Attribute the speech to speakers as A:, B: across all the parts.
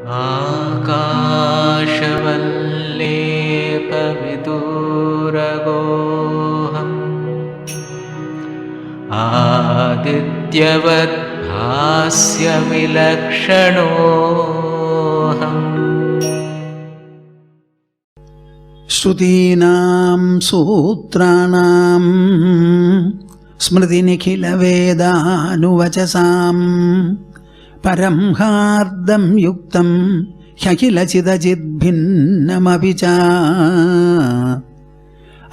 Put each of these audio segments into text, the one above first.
A: आकाशवल्लेपविदूरगोऽहम् आदित्यवद् भास्यविलक्षणोऽहम्।
B: श्रुतीनां सूत्राणां स्मृतिनिखिलवेदानुवचसां परं हार्दं युक्तं ह्यखिलचिदचिद्भिन्नमपि च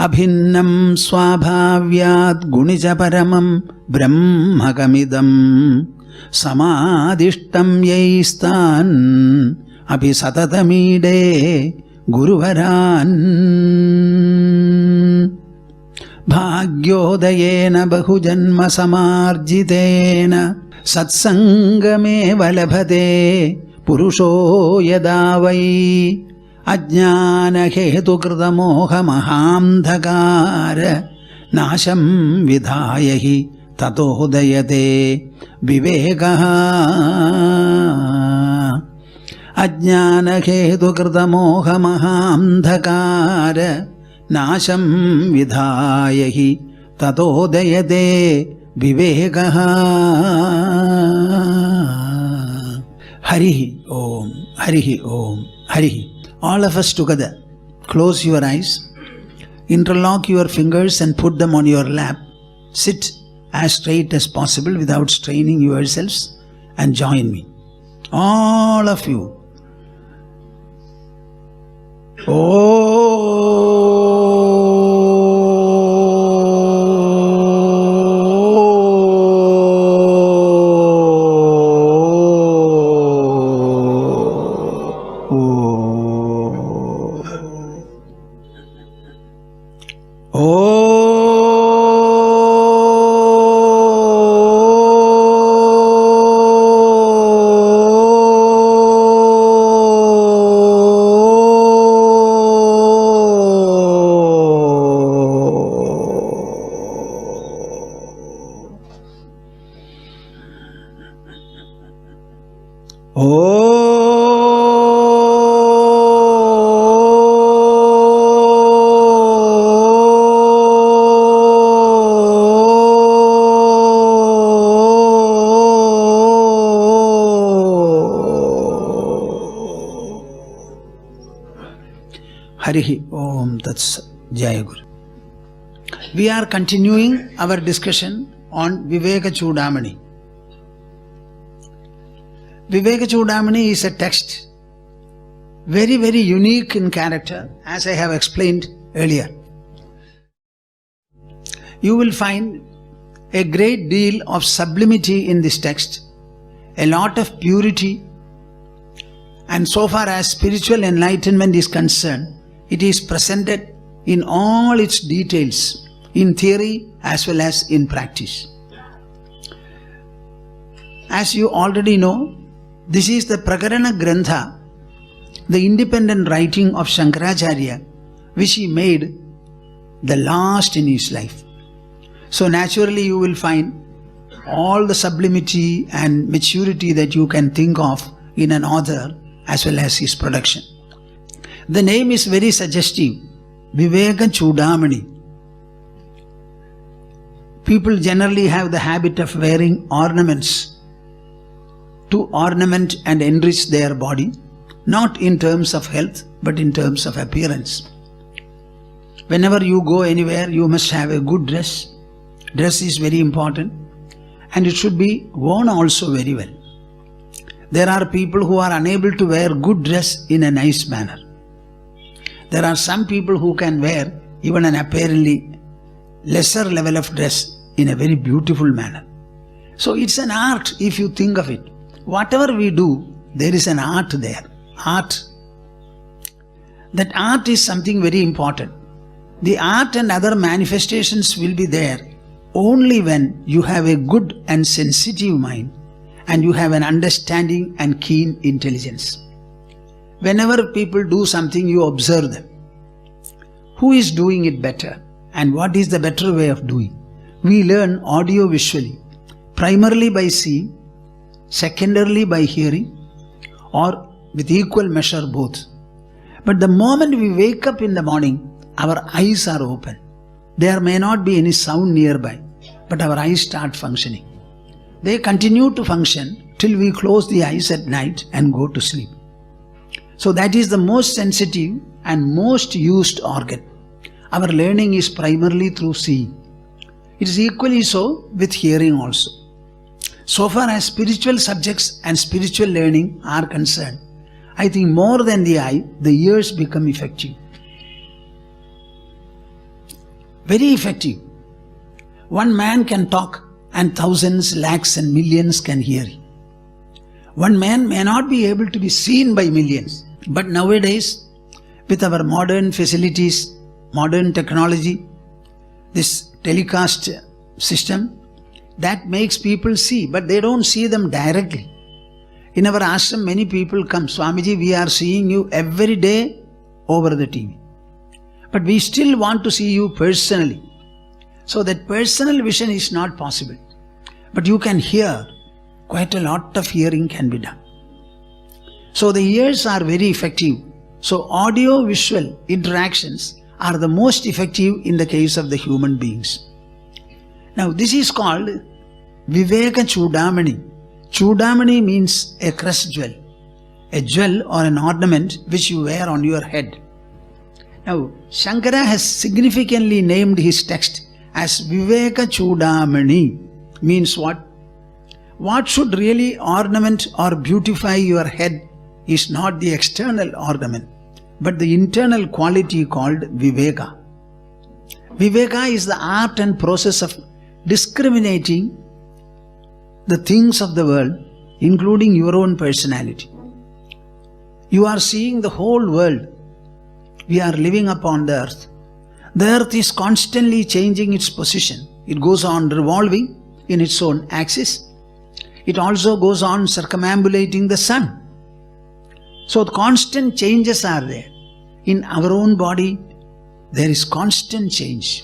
B: अभिन्नं स्वाभाव्याद् गुणिच परमं ब्रह्मकमिदं समादिष्टं यैस्तान् अपि सततमीडे गुरुवरान्। भाग्योदयेन बहुजन्म समार्जितेन सत्सङ्गमेव लभते पुरुषो यदा वै अज्ञानहेतुकृतमोहमहान्धकार नाशं विधाय हि ततोदयते विवेकः। अज्ञानहेतुकृतमोहमहान्धकार नाशं विधाय हि ततोदयते विवेकः। हरिः ओम, हरिः ओम, हरिः। All of us together, close your eyes, interlock your fingers and put them on your lap. Sit as straight as possible without straining yourselves and join me. All of you. Harihi Om Tats Jaya Guru. We are continuing our discussion on Viveka Chudamani. Viveka Chudamani is a text very, very unique in character, as I have explained earlier. You will find a great deal of sublimity in this text, a lot of purity, and so far as spiritual enlightenment is concerned, it is presented in all its details, in theory as well as in practice. As you already know, this is the Prakarana Grantha, the independent writing of Shankaracharya, which he made the last in his life. So naturally you will find all the sublimity and maturity that you can think of in an author as well as his production. The name is very suggestive, Viveka Chudamani. People generally have the habit of wearing ornaments to ornament and enrich their body, not in terms of health, but in terms of appearance. Whenever you go anywhere, you must have a good dress. Dress is very important, and it should be worn also very well. There are people who are unable to wear good dress in a nice manner. There are some people who can wear even an apparently lesser level of dress in a very beautiful manner. So it's an art if you think of it. Whatever we do, there is an art there. Art. That art is something very important. The art and other manifestations will be there only when you have a good and sensitive mind and you have an understanding and keen intelligence. Whenever people do something, you observe them. Who is doing it better and what is the better way of doing? We learn audio-visually, primarily by seeing, secondarily by hearing, or with equal measure both. But the moment we wake up in the morning, our eyes are open. There may not be any sound nearby, but our eyes start functioning. They continue to function till we close the eyes at night and go to sleep. So that is the most sensitive and most used organ. Our learning is primarily through seeing. It is equally so with hearing also. So far as spiritual subjects and spiritual learning are concerned, I think more than the eye, the ears become effective. Very effective. One man can talk and thousands, lakhs and millions can hear him. One man may not be able to be seen by millions, but nowadays with our modern facilities, modern technology, this telecast system, that makes people see, but they don't see them directly. In our ashram, many people come, Swamiji, we are seeing you every day over the TV. But we still want to see you personally. So that personal vision is not possible. But you can hear, quite a lot of hearing can be done. So the ears are very effective. So audio-visual interactions are the most effective in the case of the human beings. Now this is called Viveka Chudamani. Chudamani means a crest jewel, a jewel or an ornament which you wear on your head. Now Shankara has significantly named his text as Viveka Chudamani. Means what? What should really ornament or beautify your head is not the external ornament, but the internal quality called Viveka. Viveka is the art and process of discriminating the things of the world, including your own personality. You are seeing the whole world. We are living upon the earth. The earth is constantly changing its position. It goes on revolving in its own axis. It also goes on circumambulating the sun. So the constant changes are there. In our own body, there is constant change.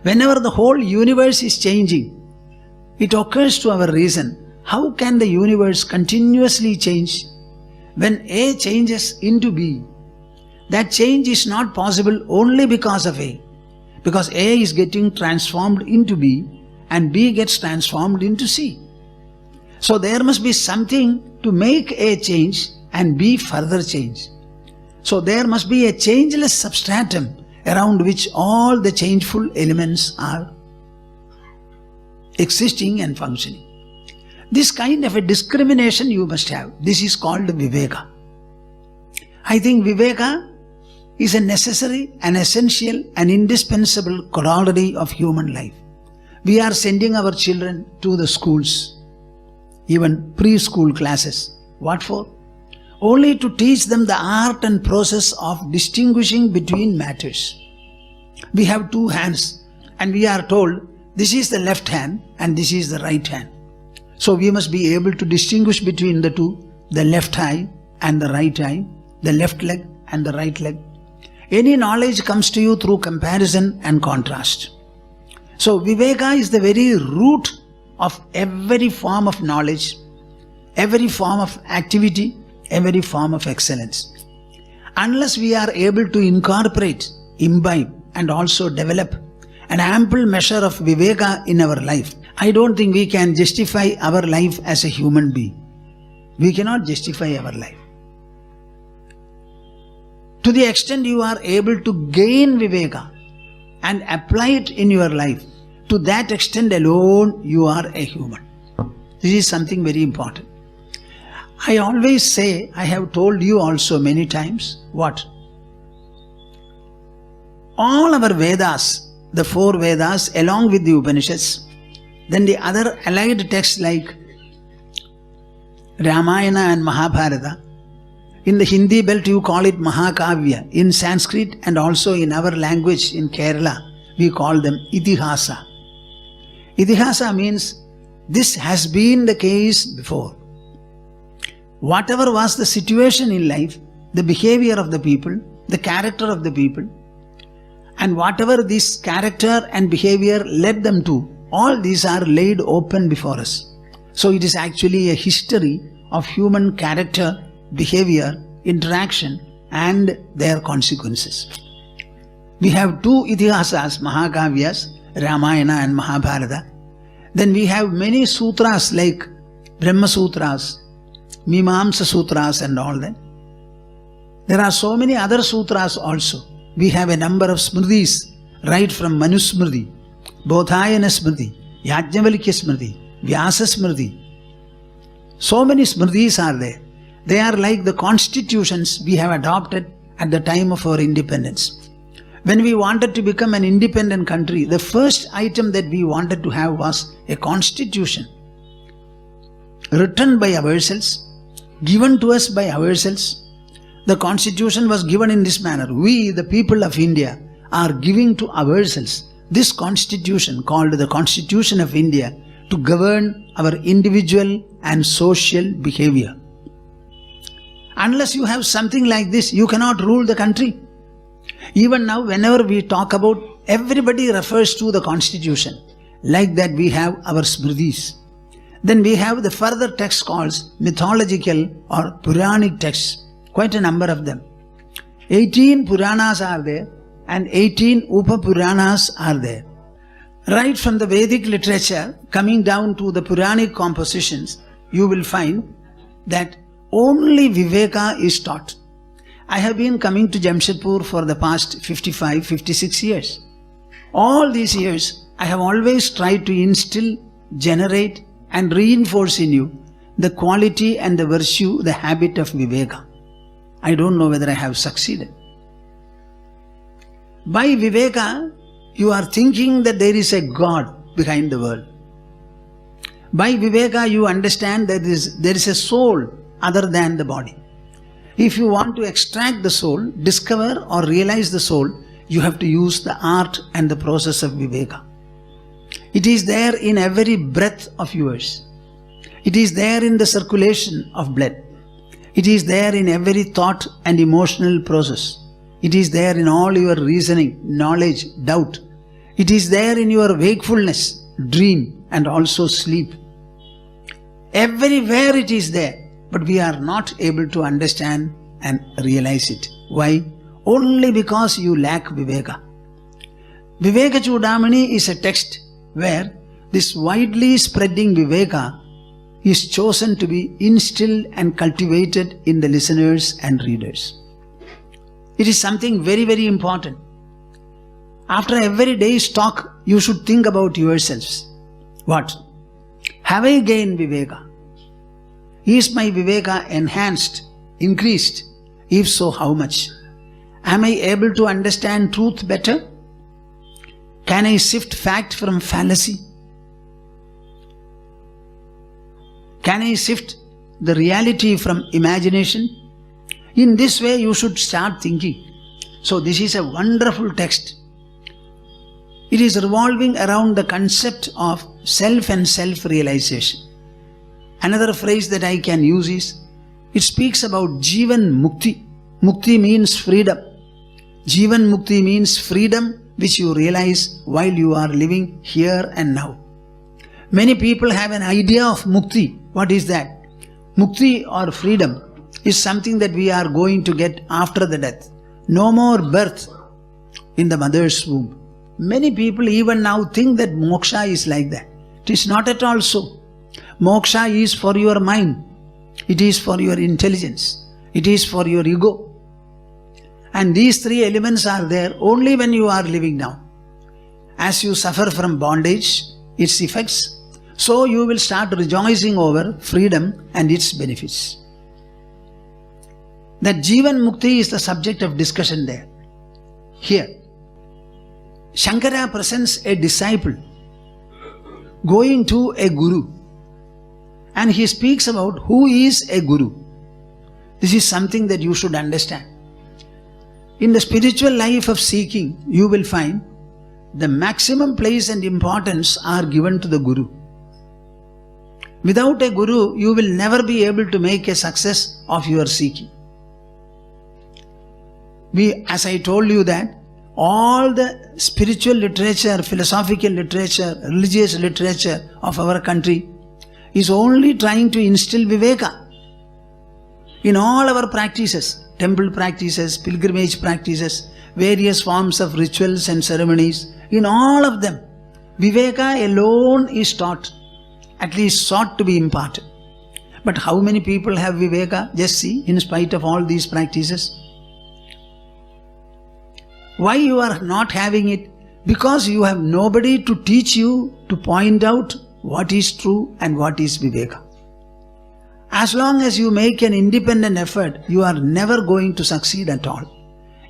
B: Whenever the whole universe is changing, it occurs to our reason, how can the universe continuously change? When A changes into B, that change is not possible only because of A. Because A is getting transformed into B and B gets transformed into C. So there must be something to make A change and B further change. So there must be a changeless substratum around which all the changeful elements are existing and functioning. This kind of a discrimination you must have. This is called Viveka. I think Viveka is a necessary, an essential, an indispensable corollary of human life. We are sending our children to the schools, even preschool classes. What for? Only to teach them the art and process of distinguishing between matters. We have two hands and we are told this is the left hand and this is the right hand. So we must be able to distinguish between the two, the left eye and the right eye, the left leg and the right leg. Any knowledge comes to you through comparison and contrast. So Viveka is the very root of every form of knowledge, every form of activity, every form of excellence. Unless we are able to incorporate, imbibe and also develop an ample measure of Viveka in our life, I don't think we can justify our life as a human being. We cannot justify our life. To the extent you are able to gain Viveka and apply it in your life, to that extent alone you are a human. This is something very important. I always say, I have told you also many times, what? All our Vedas, the four Vedas along with the Upanishads, then the other allied texts like Ramayana and Mahabharata. In the Hindi belt you call it Mahakavya. In Sanskrit and also in our language in Kerala, we call them Itihasa. Itihasa means this has been the case before. Whatever was the situation in life, the behavior of the people, the character of the people, and whatever this character and behavior led them to, all these are laid open before us. So it is actually a history of human character behavior, interaction and their consequences. We have two itihasas, Mahakavyas, Ramayana and Mahabharata. Then we have many sutras like Brahma Sutras, Mimamsa Sutras and all that. There are so many other sutras also. We have a number of smridis, right from Manusmriti, Bodhayana Smriti, Yajnavalkya Smriti, Vyasa Smriti. So many smritis are there. They are like the constitutions we have adopted at the time of our independence. When we wanted to become an independent country, the first item that we wanted to have was a constitution written by ourselves, given to us by ourselves. The constitution was given in this manner. We, the people of India, are giving to ourselves this constitution called the Constitution of India to govern our individual and social behavior. Unless you have something like this, you cannot rule the country. Even now, whenever we talk about, everybody refers to the constitution. Like that we have our smritis. Then we have the further texts called mythological or Puranic texts, quite a number of them. 18 Puranas are there and 18 Upa-Puranas are there. Right from the Vedic literature coming down to the Puranic compositions, you will find that only Viveka is taught. I have been coming to Jamshedpur for the past 55, 56 years. All these years, I have always tried to instill, generate and reinforce in you the quality and the virtue, the habit of Viveka. I don't know whether I have succeeded. By Viveka, you are thinking that there is a God behind the world. By Viveka, you understand that there is a soul other than the body. If you want to extract the soul, discover or realize the soul, you have to use the art and the process of Viveka. It is there in every breath of yours. It is there in the circulation of blood. It is there in every thought and emotional process. It is there in all your reasoning, knowledge, doubt. It is there in your wakefulness, dream and also sleep. Everywhere it is there. But we are not able to understand and realize it. Why? Only because you lack Viveka. Viveka Chudamani is a text where this widely spreading Viveka is chosen to be instilled and cultivated in the listeners and readers. It is something very, very important. After every day's talk, you should think about yourselves. What? Have I gained Viveka? Is my Viveka enhanced, increased? If so, how much? Am I able to understand truth better? Can I sift fact from fallacy? Can I sift the reality from imagination? In this way, you should start thinking. So this is a wonderful text. It is revolving around the concept of self and self-realization. Another phrase that I can use is, it speaks about Jivan Mukti. Mukti means freedom. Jivan Mukti means freedom which you realize while you are living here and now. Many people have an idea of Mukti. What is that? Mukti or freedom is something that we are going to get after the death. No more birth in the mother's womb. Many people even now think that moksha is like that. It is not at all so. Moksha is for your mind. It is for your intelligence. It is for your ego. And these three elements are there only when you are living now. As you suffer from bondage, its effects, so you will start rejoicing over freedom and its benefits. That Jivan Mukti is the subject of discussion there. Here, Shankara presents a disciple going to a guru. And he speaks about who is a guru. This is something that you should understand. In the spiritual life of seeking, you will find the maximum place and importance are given to the guru. Without a guru, you will never be able to make a success of your seeking. As I told you that, all the spiritual literature, philosophical literature, religious literature of our country is only trying to instill Viveka. In all our practices, temple practices, pilgrimage practices, various forms of rituals and ceremonies, in all of them, Viveka alone is taught, at least sought to be imparted. But how many people have Viveka? Just see, in spite of all these practices. Why you are not having it? Because you have nobody to teach you, to point out what is true and what is Viveka. As long as you make an independent effort, you are never going to succeed at all.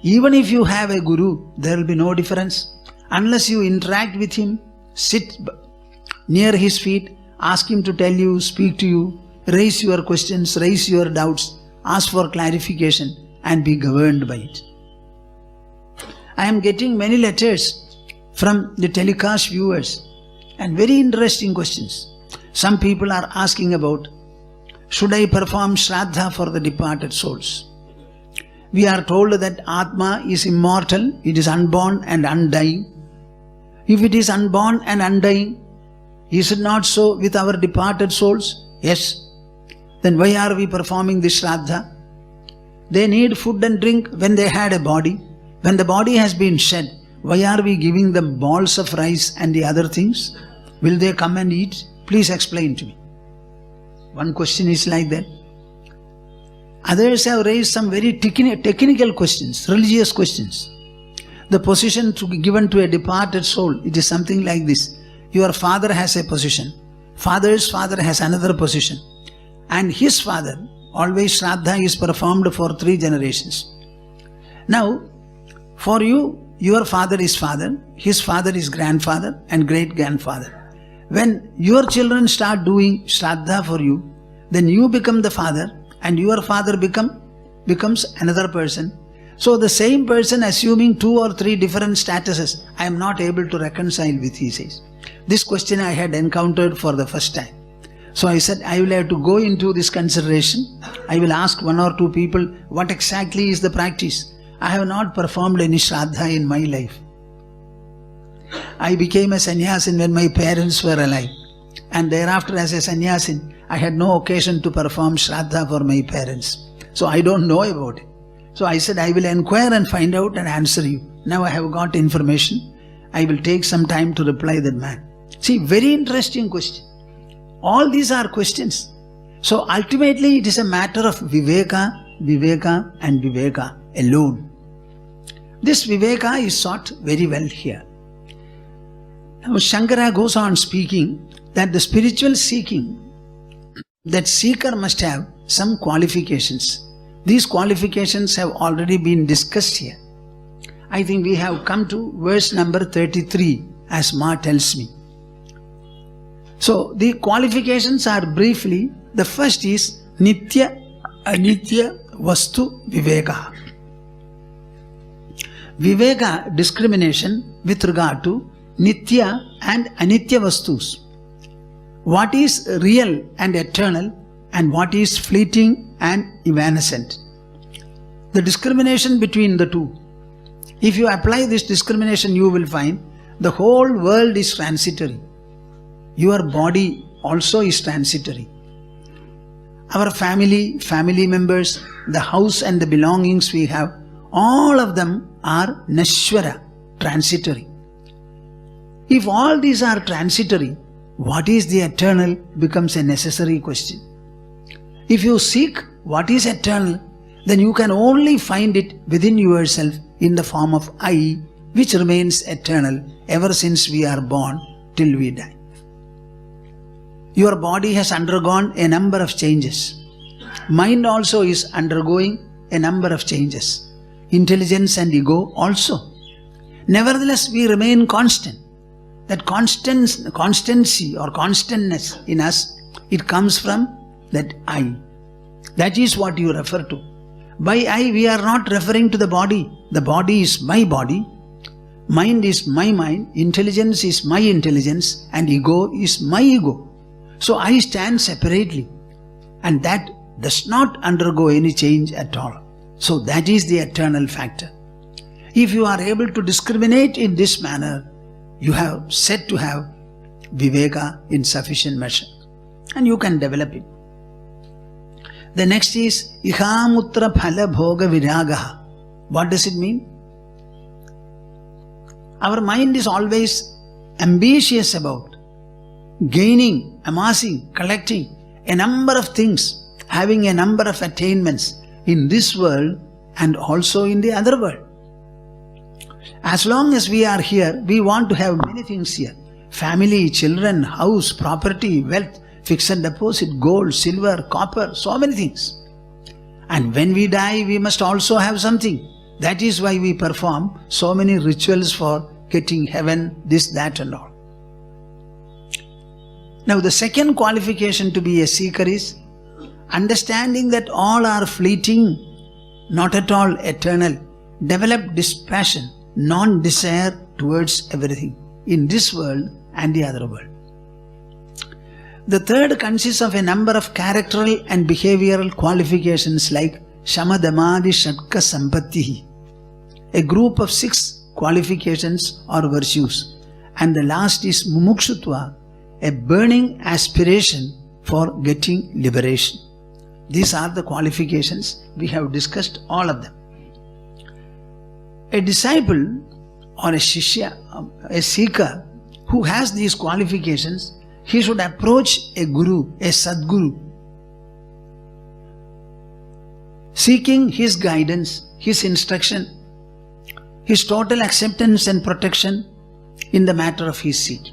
B: Even if you have a guru, there will be no difference. Unless you interact with him, sit near his feet, ask him to tell you, speak to you, raise your questions, raise your doubts, ask for clarification and be governed by it. I am getting many letters from the telecast viewers and very interesting questions. Some people are asking about, should I perform Shraddha for the departed souls? We are told that Atma is immortal, it is unborn and undying. If it is unborn and undying, is it not so with our departed souls? Yes. Then why are we performing this Shraddha? They need food and drink when they had a body. When the body has been shed, why are we giving them balls of rice and the other things? Will they come and eat? Please explain to me. One question is like that. Others have raised some very technical questions, religious questions. The position given to a departed soul, it is something like this. Your father has a position. Father's father has another position. And his father, always Shraddha is performed for 3 generations. Now, for you, your father is father, his father is grandfather and great-grandfather. When your children start doing Shraddha for you, then you become the father and your father becomes another person. So the same person assuming 2 or 3 different statuses, I am not able to reconcile with, he says. This question I had encountered for the first time. So I said, I will have to go into this consideration. I will ask 1 or 2 people, what exactly is the practice? I have not performed any Shraddha in my life. I became a sannyasin when my parents were alive. And thereafter as a sannyasin, I had no occasion to perform Shraddha for my parents. So I don't know about it. So I said, I will inquire and find out and answer you. Now I have got information. I will take some time to reply that man. See, very interesting question. All these are questions. So ultimately it is a matter of Viveka, Viveka and Viveka alone. This Viveka is sought very well here. Now Shankara goes on speaking that the spiritual seeking, that seeker must have some qualifications. These qualifications have already been discussed here. I think we have come to verse number 33 as Ma tells me. So the qualifications are briefly, the first is Nitya, Anitya, Vastu, Viveka. Viveka, discrimination with regard to Nitya and Anitya Vastus. What is real and eternal and what is fleeting and evanescent. The discrimination between the two. If you apply this discrimination, you will find the whole world is transitory. Your body also is transitory. Our family members, the house and the belongings we have, all of them are nashwara, transitory. If all these are transitory, what is the eternal becomes a necessary question. If you seek what is eternal, then you can only find it within yourself in the form of I, which remains eternal ever since we are born till we die. Your body has undergone a number of changes. Mind also is undergoing a number of changes. Intelligence and ego also. Nevertheless, we remain constant. That constancy or constantness in us, it comes from that I. That is what you refer to. By I, we are not referring to the body. The body is my body. Mind is my mind. Intelligence is my intelligence. And ego is my ego. So I stand separately. And that does not undergo any change at all. So that is the eternal factor. If you are able to discriminate in this manner, you have said to have Viveka in sufficient measure. And you can develop it. The next is Ihamutra Phala Bhoga Viragaha. What does it mean? Our mind is always ambitious about gaining, amassing, collecting a number of things, having a number of attainments in this world and also in the other world. As long as we are here, we want to have many things here. Family, children, house, property, wealth, fixed deposit, gold, silver, copper, so many things. And when we die, we must also have something. That is why we perform so many rituals for getting heaven, this, that and all. Now the second qualification to be a seeker is understanding that all are fleeting, not at all eternal. Develop dispassion, non-desire towards everything in this world and the other world. The third consists of a number of characteral and behavioral qualifications like Shamadamadi Shatka Sampattihi, a group of 6 qualifications or virtues. And the last is Mumukshutva, a burning aspiration for getting liberation. These are the qualifications. We have discussed all of them. A disciple or a shishya, a seeker who has these qualifications, he should approach a guru, a sadguru, seeking his guidance, his instruction, his total acceptance and protection in the matter of his seek.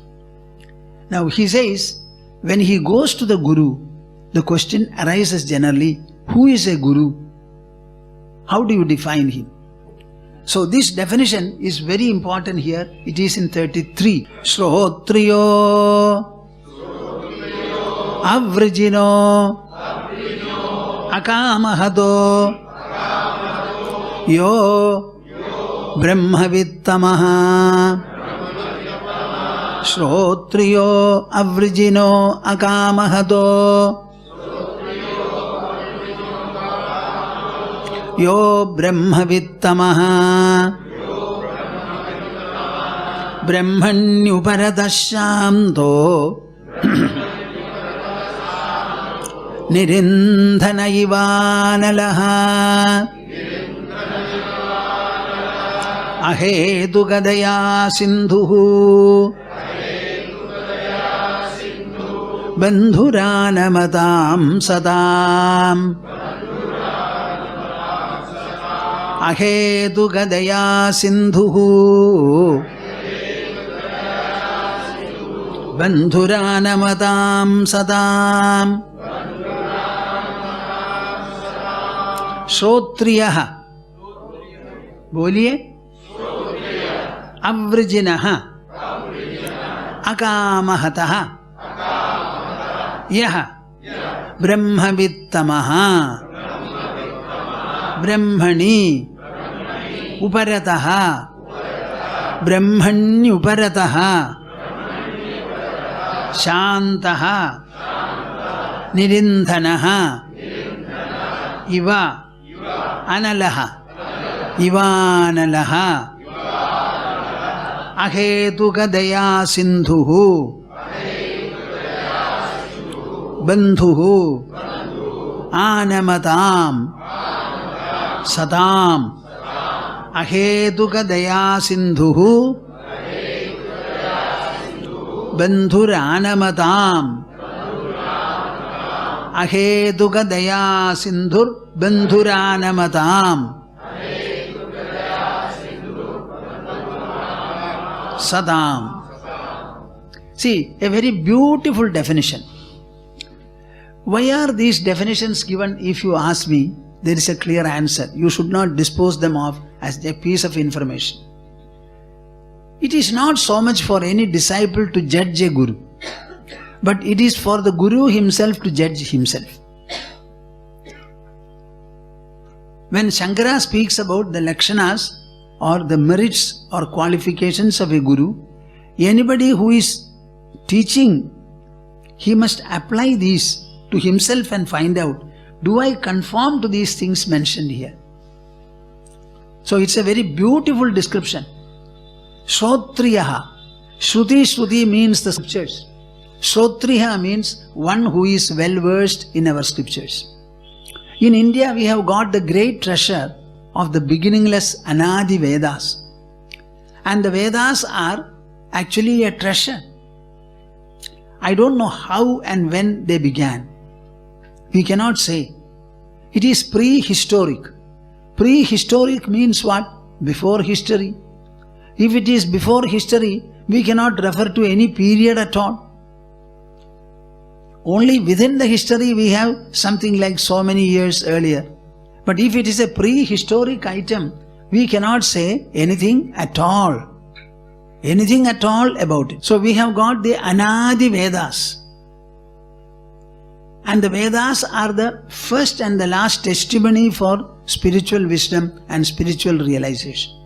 B: Now he says, when he goes to the guru, the question arises generally, who is a guru? How do you define him? So this definition is very important here. It is in 33. Shrotriyo Avrajino Akamahado Yo Brahmavittamaha. Shrotriyo Avrajino Akamahado Yo Brahmavittamaha Brahmanyuparadashamto Nirindhanaivanalaha Ahedugadaya Sindhuhu Bandhuranamatam Sadam Ahedugadaya Sindhuhu Bandhuranamatam Sadam. Shrotriyaha, बोलिए, अव्रजिनः अकामहतः यः ब्रह्मवित्तमः ब्रह्मणि उपरतः ब्रह्मण्युपरतः शान्तः निरिन्धनः इव अनलः इवानलः अहेतुकदया सिन्धुः बन्धुः आनमताम् सताम् अहेतुकदया सिन्धुः बन्धुरानमताम् अहेतुकदया सिन्धुर् बन्धुरानमताम् Sadam. See, a very beautiful definition. Why are these definitions given? If you ask me, there is a clear answer. You should not dispose them off as a piece of information. It is not so much for any disciple to judge a guru, but it is for the guru himself to judge himself. When Shankara speaks about the lakshanas or the merits or qualifications of a guru, anybody who is teaching, he must apply these to himself and find out, do I conform to these things mentioned here? So it's a very beautiful description. Shrotriyaha. Shruti means the scriptures. Shrotriya means one who is well versed in our scriptures. In India, we have got the great treasure of the beginningless Anadi Vedas. And the Vedas are actually a treasure. I don't know how and when they began. We cannot say. It is prehistoric. Prehistoric means what? Before history. If it is before history, we cannot refer to any period at all. Only within the history we have something like so many years earlier. But if it is a prehistoric item, we cannot say anything at all. Anything at all about it. So we have got the Anadi Vedas. And the Vedas are the first and the last testimony for spiritual wisdom and spiritual realization.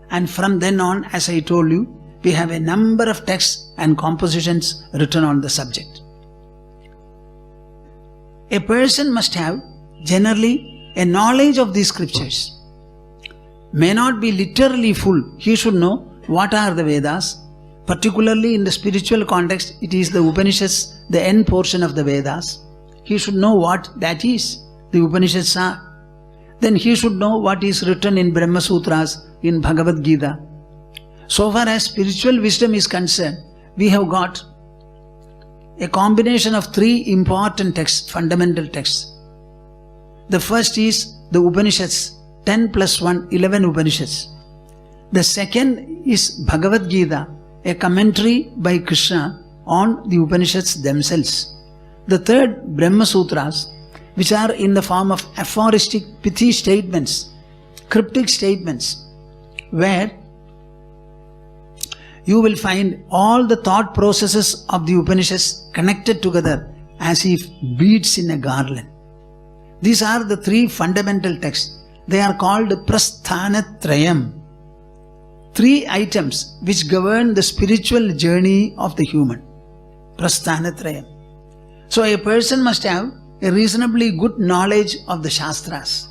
B: And from then on, as I told you, we have a number of texts and compositions written on the subject. A person must have generally a knowledge of these scriptures. May not be literally full. He should know what are the Vedas. Particularly in the spiritual context, it is the Upanishads, the end portion of the Vedas. He should know what that is. The Upanishads are. Then he should know what is written in Brahma Sutras, in Bhagavad Gita. So far as spiritual wisdom is concerned, we have got a combination of three important texts, fundamental texts. The first is the Upanishads, 10 plus 1, 11 Upanishads. The second is Bhagavad Gita, a commentary by Krishna on the Upanishads themselves. The third, Brahma Sutras, which are in the form of aphoristic, pithy statements, cryptic statements, where you will find all the thought processes of the Upanishads connected together as if beads in a garland. These are the three fundamental texts. They are called Prasthanatrayam. Three items which govern the spiritual journey of the human. Prasthanatrayam. So a person must have a reasonably good knowledge of the Shastras.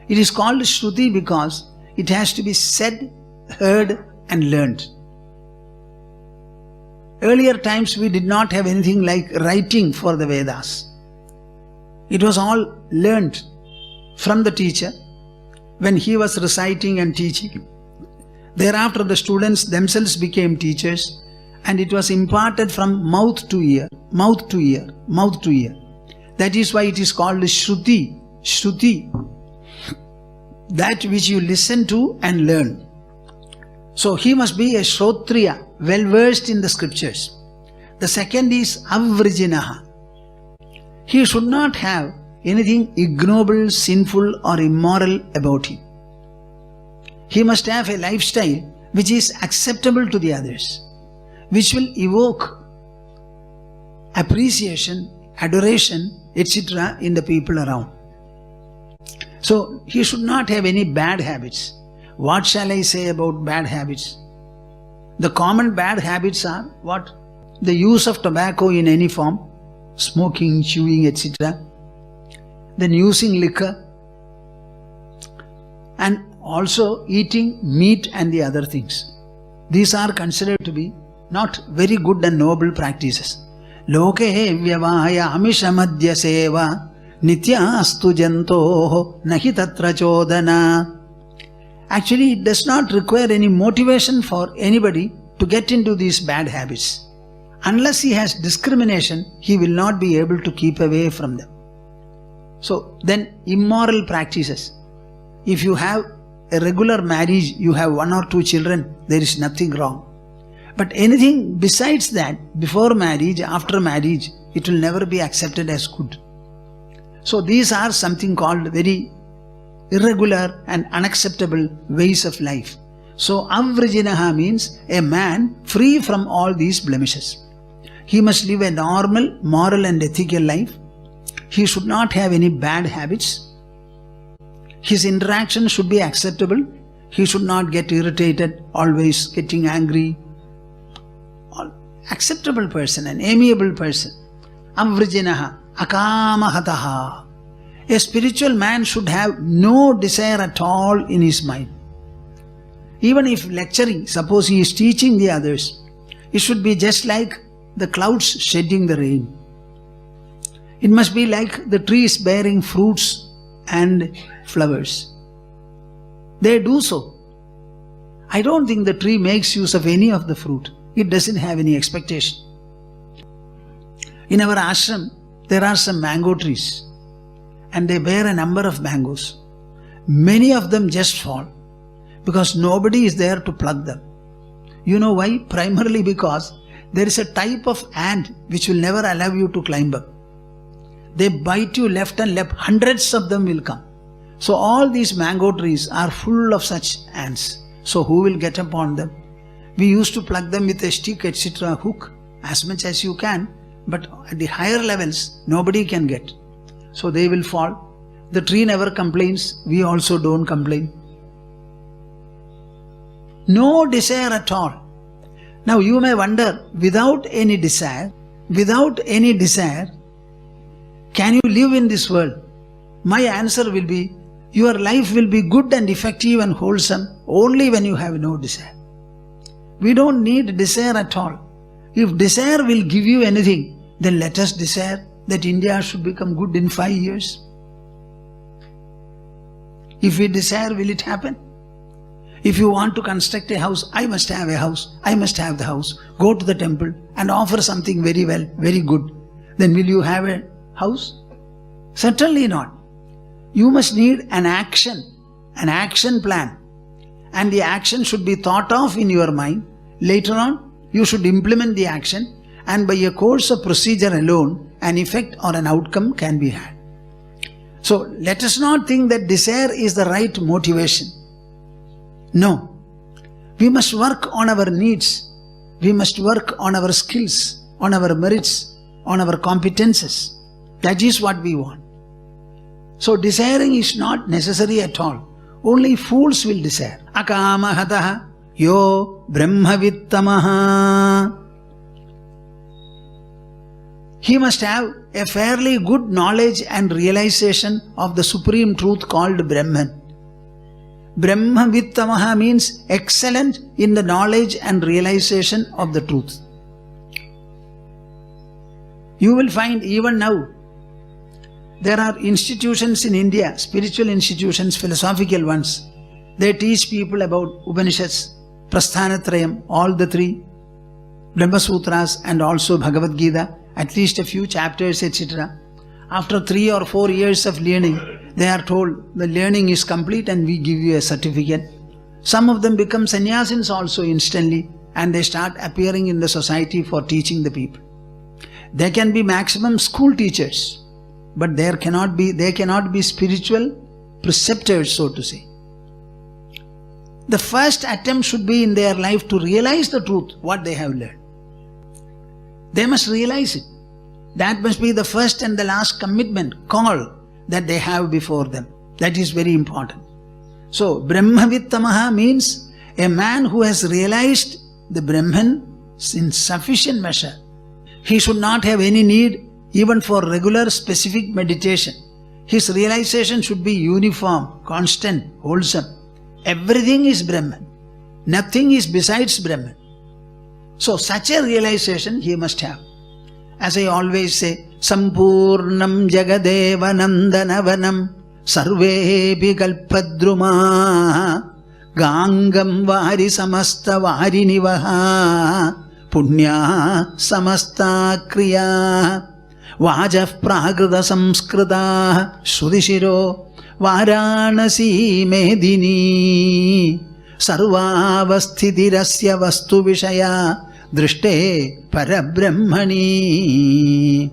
B: It is called Shruti because it has to be said, heard and learned. Earlier times we did not have anything like writing for the Vedas. It was all learned from the teacher when he was reciting and teaching. Thereafter the students themselves became teachers and it was imparted from mouth to ear, mouth to ear, mouth to ear. That is why it is called Shruti. Shruti. That which you listen to and learn. So he must be a Shrotriya, well versed in the scriptures. The second is Avrijinaha. He should not have anything ignoble, sinful or immoral about him. He must have a lifestyle which is acceptable to the others, which will evoke appreciation, adoration, etc. in the people around. So he should not have any bad habits. What shall I say about bad habits? The common bad habits are what? The use of tobacco in any form, smoking, chewing, etc. Then using liquor, and also eating meat and the other things. These are considered to be not very good and noble practices. Loke vyavaya amishamadya seva nitya astu jantoho nahi tatra chodana. Actually, it does not require any motivation for anybody to get into these bad habits. Unless he has discrimination, he will not be able to keep away from them. So then immoral practices. If you have a regular marriage, you have 1 or 2 children, there is nothing wrong. But anything besides that, before marriage, after marriage, it will never be accepted as good. So these are something called very irregular and unacceptable ways of life. So Avrijinaha means a man free from all these blemishes. He must live a normal, moral and ethical life. He should not have any bad habits. His interaction should be acceptable. He should not get irritated, always getting angry. Acceptable person, an amiable person. Avrijinaha, akamahataha. A spiritual man should have no desire at all in his mind. Even if lecturing, suppose he is teaching the others, it should be just like the clouds shedding the rain. It must be like the trees bearing fruits and flowers. They do so. I don't think the tree makes use of any of the fruit. It doesn't have any expectation. In our ashram, there are some mango trees and they bear a number of mangoes. Many of them just fall because nobody is there to pluck them. You know why? Primarily because there is a type of ant which will never allow you to climb up. They bite you left and left. Hundreds of them will come. So all these mango trees are full of such ants. So who will get upon them? We used to pluck them with a stick, etc., hook, as much as you can. But at the higher levels, nobody can get. So they will fall. The tree never complains. We also don't complain. No desire at all. Now you may wonder, without any desire, can you live in this world? My answer will be, your life will be good and effective and wholesome only when you have no desire. We don't need desire at all. If desire will give you anything, then let us desire that India should become good in 5 years. If we desire, will it happen? If you want to construct a house, I must have a house, I must have the house. Go to the temple and offer something very well, very good. Then will you have a house? Certainly not. You must need an action plan. And the action should be thought of in your mind. Later on, you should implement the action, and by a course of procedure alone, an effect or an outcome can be had. So let us not think that desire is the right motivation. No. We must work on our needs. We must work on our skills, on our merits, on our competences. That is what we want. So desiring is not necessary at all. Only fools will desire. Akamahataha yo brahmavittamaha. He must have a fairly good knowledge and realization of the supreme truth called Brahman. Brahmavittamaha means excellent in the knowledge and realization of the truth. You will find even now, there are institutions in India, spiritual institutions, philosophical ones. They teach people about Upanishads, Prasthanatrayam, all the three, Brahma Sutras and also Bhagavad Gita, at least a few chapters, etc. After 3 or 4 years of learning, they are told the learning is complete and we give you a certificate. Some of them become sannyasins also instantly, and they start appearing in the society for teaching the people. They can be maximum school teachers, but they cannot be spiritual preceptors, so to say. The first attempt should be in their life to realize the truth, what they have learned. They must realize it. That must be the first and the last commitment, call that they have before them. That is very important. So, Brahmavittamaha means a man who has realized the Brahman in sufficient measure. He should not have any need even for regular specific meditation. His realization should be uniform, constant, wholesome. Everything is Brahman. Nothing is besides Brahman. So such a realization he must have. As I always say, Sampurnam Jagadeva Nandanavanam Sarvepi Kalpadruma Gangam Vari Samasta Vari Nivaha Punya Samasta Kriya Vajah Prakrita Samskrita Sudishiro Varanasi Medini Sarvavasthitirasya Vastu Vishaya Drishte Parabrahmani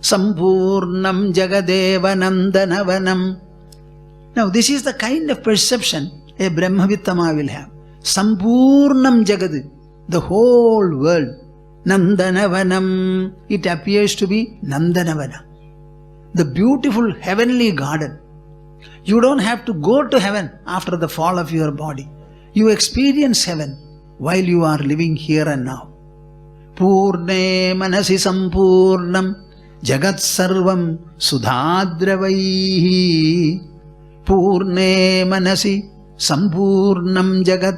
B: Sampurnam Jagadeva Nandanavanam. Now this is the kind of perception a Brahmavittama will have. Sampurnam Jagad, the whole world. Nandanavanam, it appears to be Nandanavana, the beautiful heavenly garden. You don't have to go to heaven after the fall of your body. You experience heaven while you are living here and now. Purne manasi sampurnam jagat sarvam sudhadravaihi. Purne manasi sampurnam jagat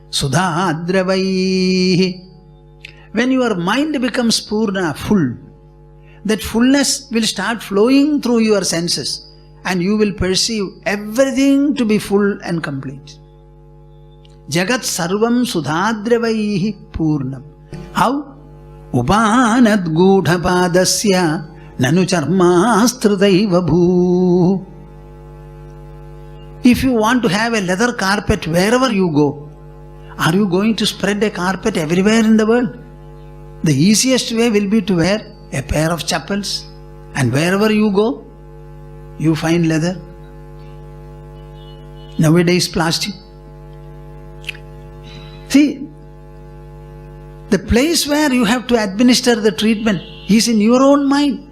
B: sudhadravaihi. When your mind becomes purna, full, that fullness will start flowing through your senses and you will perceive everything to be full and complete. Jagat sarvam sudhadravaihi purnam. How? Upanad gudhapadasya nanu charmastridaiva bhu. If you want to have a leather carpet wherever you go, are you going to spread a carpet everywhere in the world? The easiest way will be to wear a pair of chappals, and wherever you go, you find leather. Nowadays, plastic. See, the place where you have to administer the treatment is in your own mind.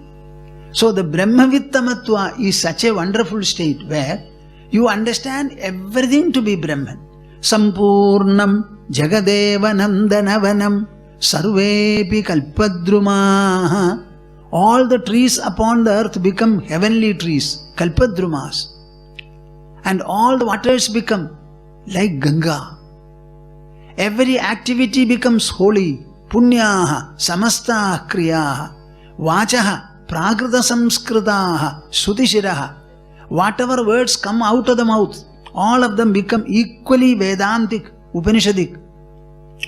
B: So the Brahmavittamatva is such a wonderful state where you understand everything to be Brahman. Sampurnam Jagadeva Nandanavanam Sarvepi Kalpadrumaha. All the trees upon the earth become heavenly trees, Kalpadrumas. And all the waters become like Ganga. Every activity becomes holy. Punyaha, Samasta Kriyaha, Vachaha, Prakrita Samskritaha, Sutishiraha. Whatever words come out of the mouth, all of them become equally Vedantic, Upanishadic.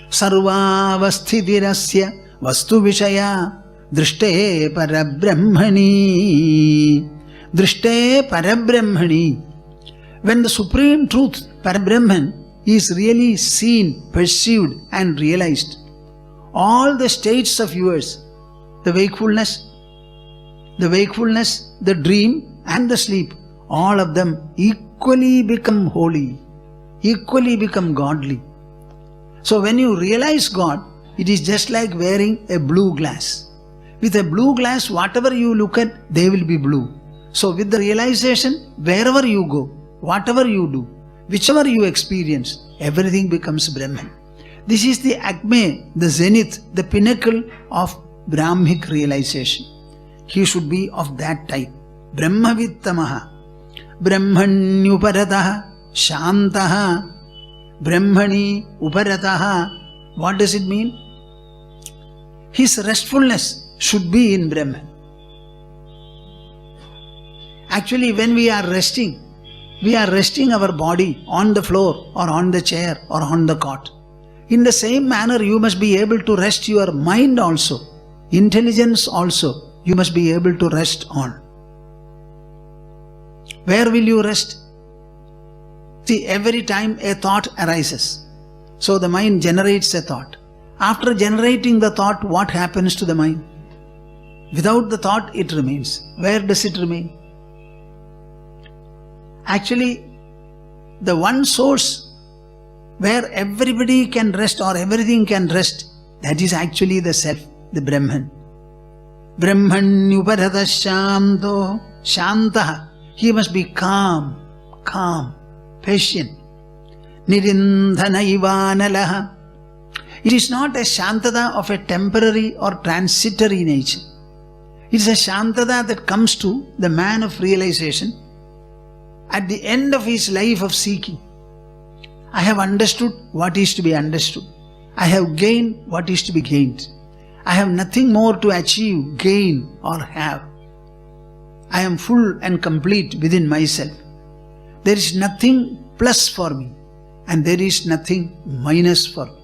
B: Sarvavasthitirasya vastu vishaya drishte parabrahmani. Drishte parabrahmani. When the supreme truth, Parabrahman, is really seen, perceived and realized, all the states of yours, the wakefulness, the dream and the sleep, all of them equally become holy, equally become godly. So when you realize God, it is just like wearing a blue glass. With a blue glass, whatever you look at, they will be blue. So with the realization, wherever you go, whatever you do, whichever you experience, everything becomes Brahman. This is the acme, the zenith, the pinnacle of Brahmic realization. He should be of that type. Brahmavittamaha, Brahmanyuparataha, Shantaha, Brahmani Uparataha. What does it mean? His restfulness should be in Brahman. Actually, when we are resting our body on the floor or on the chair or on the cot. In the same manner, you must be able to rest your mind also. Intelligence also, you must be able to rest on. Where will you rest? See, every time a thought arises, so the mind generates a thought. After generating the thought, what happens to the mind? Without the thought, it remains. Where does it remain? Actually, the one source where everybody can rest or everything can rest, that is actually the Self, the Brahman. Brahmanyuparata shanto, shantaha. He must be calm, patient. Nirindhanaivanalaha. It is not a shantada of a temporary or transitory nature. It is a shantada that comes to the man of realization at the end of his life of seeking. I have understood what is to be understood. I have gained what is to be gained. I have nothing more to achieve, gain or have. I am full and complete within myself. There is nothing plus for me and there is nothing minus for me.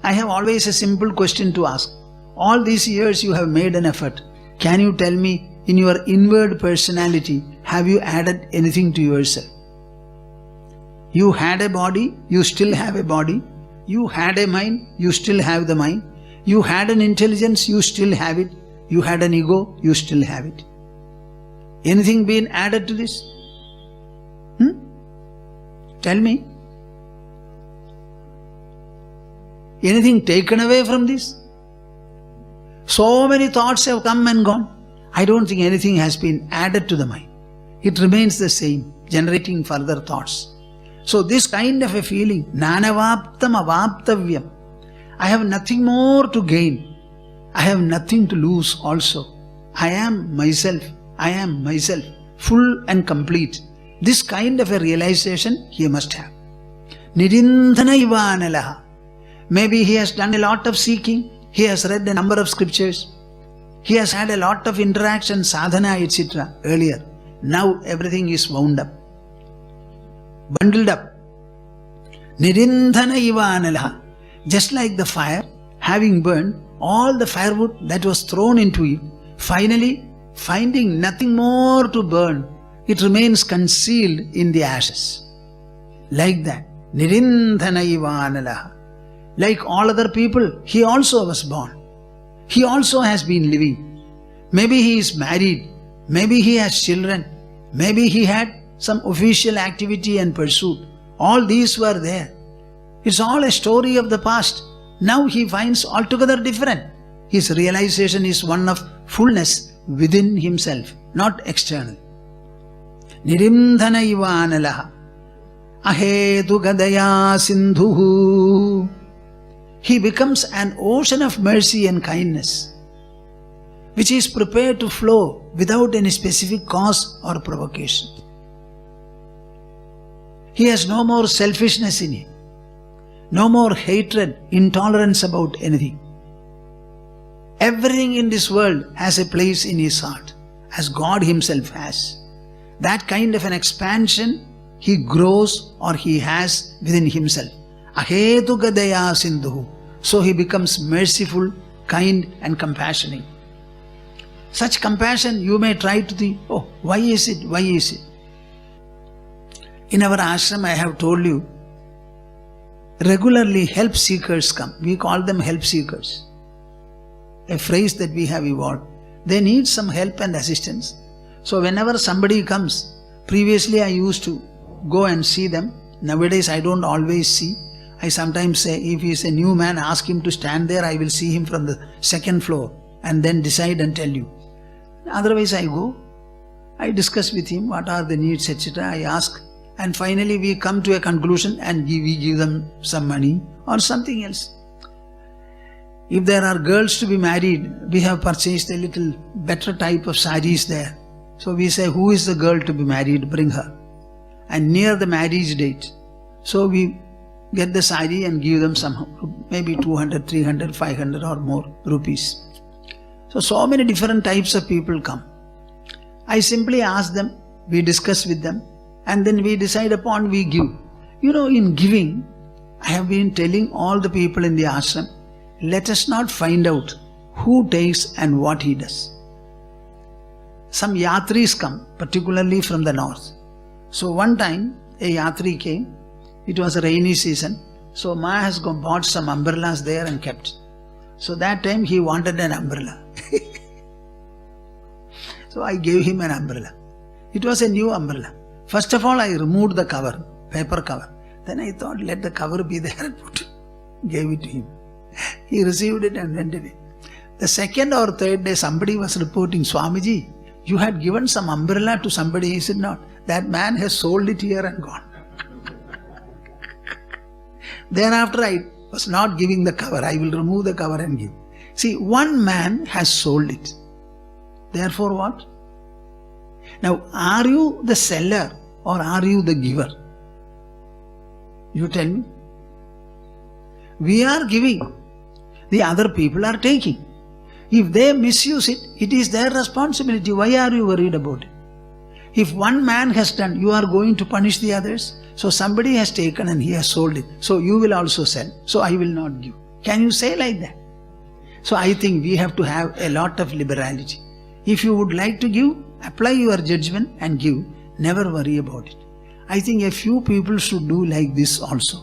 B: I have always a simple question to ask. All these years you have made an effort. Can you tell me, in your inward personality, have you added anything to yourself? You had a body, you still have a body. You had a mind, you still have the mind. You had an intelligence, you still have it. You had an ego, you still have it. Anything been added to this? Tell me. Anything taken away from this? So many thoughts have come and gone. I don't think anything has been added to the mind. It remains the same, generating further thoughts. So this kind of a feeling, nanavaptam avaptavyam, I have nothing more to gain. I have nothing to lose also. I am myself, full and complete. This kind of a realization he must have. Nirindhanaivanalaha. Maybe he has done a lot of seeking. He has read a number of scriptures. He has had a lot of interaction, sadhana, etc. earlier. Now everything is wound up, bundled up. Nirindhana iva analaha. Just like the fire, having burned all the firewood that was thrown into it, finally finding nothing more to burn, it remains concealed in the ashes. Like that. Nirindhana iva analaha. Like all other people, he also was born. He also has been living. Maybe he is married. Maybe he has children. Maybe he had some official activity and pursuit. All these were there. It's all a story of the past. Now he finds altogether different. His realization is one of fullness within himself, not external. Nirimdhana iva analaha. Ahetu gadaya sindhuhu. He becomes an ocean of mercy and kindness, which is prepared to flow without any specific cause or provocation. He has no more selfishness in him, no more hatred, intolerance about anything. Everything in this world has a place in his heart, as God himself has. That kind of an expansion he grows or he has within himself. Ahetu gadaya sindhu. So he becomes merciful, kind and compassionate. Such compassion you may try to think, oh, why is it? Why is it? In our ashram I have told you, regularly help seekers come. We call them help seekers. A phrase that we have evolved. They need some help and assistance. So whenever somebody comes, previously I used to go and see them. Nowadays I don't always see. I sometimes say, if he is a new man, ask him to stand there. I will see him from the second floor and then decide and tell you. Otherwise I go, I discuss with him what are the needs, etc. I ask, and finally we come to a conclusion and we give them some money or something else. If there are girls to be married, we have purchased a little better type of sarees there. So we say, who is the girl to be married? Bring her. And near the marriage date, so we get the saree and give them some, maybe 200, 300, 500 or more rupees. So many different types of people come. I simply ask them, we discuss with them, and then we decide upon, we give. You know, in giving, I have been telling all the people in the ashram, let us not find out who takes and what he does. Some yatris come, particularly from the north. So one time, a yatri came. It was a rainy season. So Ma has bought some umbrellas there and kept. So that time he wanted an umbrella. So I gave him an umbrella. It was a new umbrella. First of all, I removed the cover, paper cover. Then I thought, let the cover be there and gave it to him. He received it and went away. The second or third day, somebody was reporting, Swamiji, you had given some umbrella to somebody. He said, not. That man has sold it here and gone. Thereafter, I was not giving the cover. I will remove the cover and give. See, one man has sold it. Therefore what? Now, are you the seller or are you the giver? You tell me. We are giving. The other people are taking. If they misuse it, it is their responsibility. Why are you worried about it? If one man has done, you are going to punish the others. So somebody has taken and he has sold it. So you will also sell. So I will not give. Can you say like that? So I think we have to have a lot of liberality. If you would like to give, apply your judgment and give. Never worry about it. I think a few people should do like this also.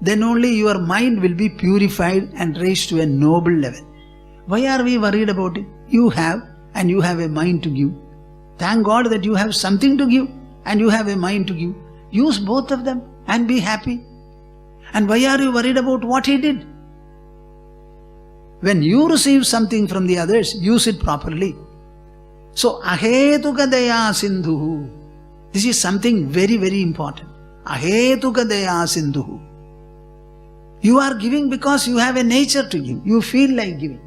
B: Then only your mind will be purified and raised to a noble level. Why are we worried about it? You have, and you have a mind to give. Thank God that you have something to give and you have a mind to give. Use both of them and be happy. And why are you worried about what he did? When you receive something from the others, use it properly. So, ahetuka daya sindhu. This is something very, very important. Ahetuka daya sindhu. You are giving because you have a nature to give. You feel like giving.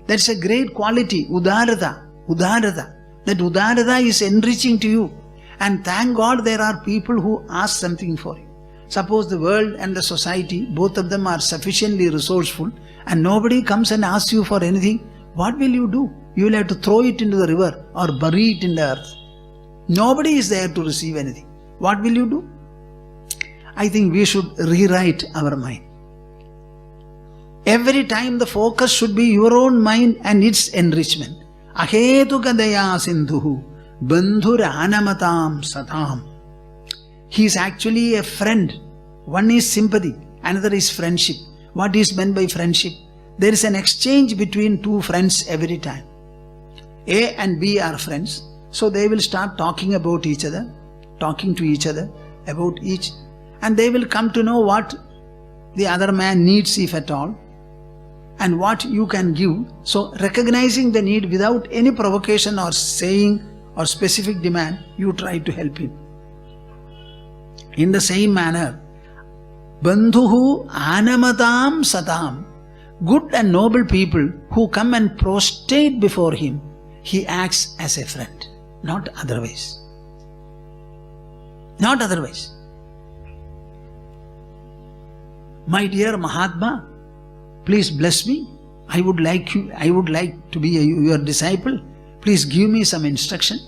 B: That's a great quality, udarata. Udarata. That udarata is enriching to you. And thank God there are people who ask something for you. Suppose the world and the society, both of them are sufficiently resourceful and nobody comes and asks you for anything, what will you do? You will have to throw it into the river or bury it in the earth. Nobody is there to receive anything. What will you do? I think we should rewrite our mind. Every time the focus should be your own mind and its enrichment. Ahetuka daya sindhuhu bandhur anamatam satam. He is actually a friend. One is sympathy, another is friendship. What is meant by friendship? There is an exchange between two friends every time. A and B are friends, so they will start talking about each other, talking to each other about each, and they will come to know what the other man needs, if at all, and what you can give. So recognizing the need without any provocation or saying or specific demand, you try to help him. In the same manner, bandhuhu anamatam satam, good and noble people who come and prostrate before him, he acts as a friend, not otherwise. Not otherwise. My dear Mahatma, please bless me. I would like to be your disciple. Please give me some instruction.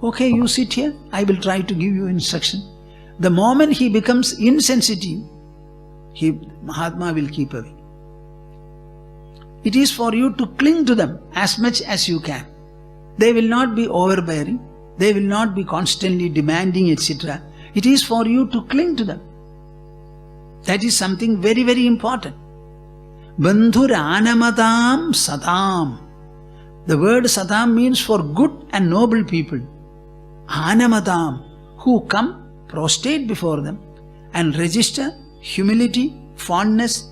B: Okay, you sit here. I will try to give you instruction. The moment he becomes insensitive, Mahatma will keep away. It is for you to cling to them as much as you can. They will not be overbearing. They will not be constantly demanding, etc. It is for you to cling to them. That is something very, very important. Bandhur anamatam satam. The word satam means for good and noble people. Anamatam, who come, prostrate before them and register humility, fondness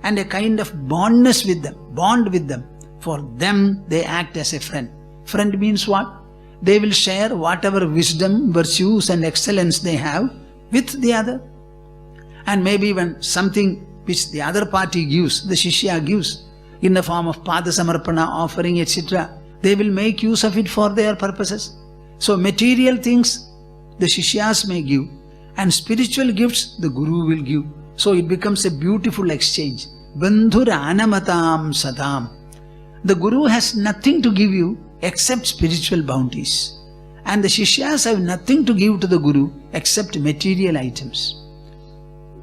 B: and a kind of bond with them. For them they act as a friend. Friend means what? They will share whatever wisdom, virtues and excellence they have with the other. And maybe when something which the other party gives, the Shishya gives, in the form of Pada Samarpana, offering, etc., they will make use of it for their purposes. So material things the Shishyas may give, and spiritual gifts the Guru will give. So it becomes a beautiful exchange. Bandhur anamatam satam. The Guru has nothing to give you except spiritual bounties. And the Shishyas have nothing to give to the Guru except material items.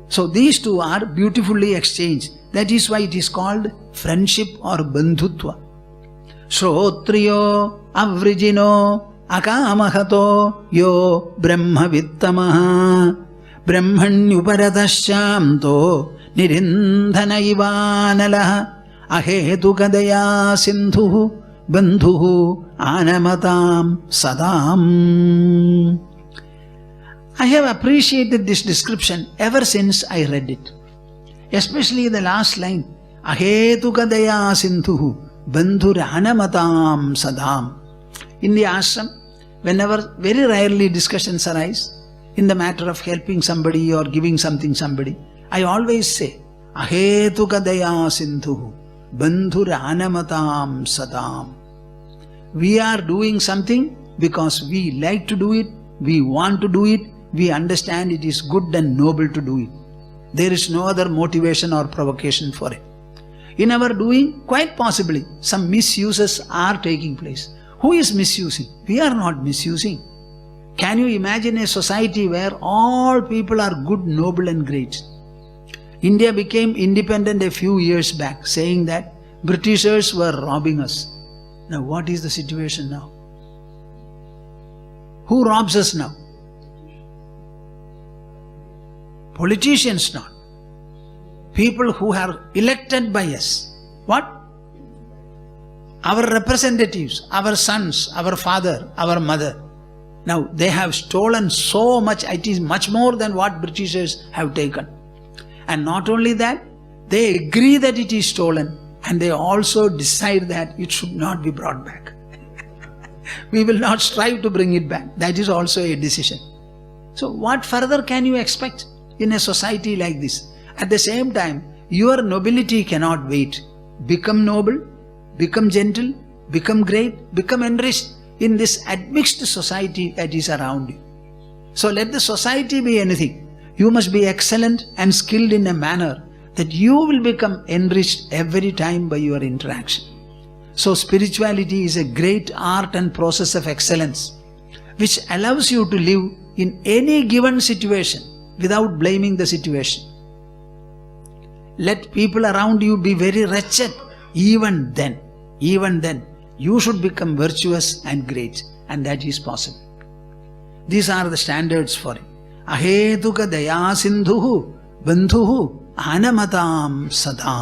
B: So these two are beautifully exchanged. That is why it is called friendship or bandhutva. Shrotriyo avrijino akamahato yo brahmavittamaha brahmanyuparatashyamto nirindhana ivanalaha ahetukadaya sindhu bandhuhu anamatam sadam. I have appreciated this description ever since I read it. Especially the last line, ahetukadaya sindhu bandhur anamatam sadam. In the ashram, whenever very rarely discussions arise in the matter of helping somebody or giving something somebody, I always say, ahetukadaya sindhu bandhur anamatam sadam. We are doing something because we like to do it, we want to do it, we understand it is good and noble to do it. There is no other motivation or provocation for it. In our doing, quite possibly, some misuses are taking place. Who is misusing? We are not misusing. Can you imagine a society where all people are good, noble and great? India became independent a few years back, saying that Britishers were robbing us. Now what is the situation now? Who robs us now? Politicians not. People who are elected by us. What? Our representatives, our sons, our father, our mother. Now they have stolen so much, it is much more than what Britishers have taken. And not only that, they agree that it is stolen and they also decide that it should not be brought back. We will not strive to bring it back. That is also a decision. So what further can you expect in a society like this? At the same time, your nobility cannot wait. Become noble, become gentle, become great, become enriched in this admixed society that is around you. So let the society be anything. You must be excellent and skilled in a manner that you will become enriched every time by your interaction. So spirituality is a great art and process of excellence, which allows you to live in any given situation without blaming the situation. Let people around you be very wretched. Even then, you should become virtuous and great, and that is possible. These are the standards for it. Ahetuka daya sindhuhu bandhuhu anamatam sada.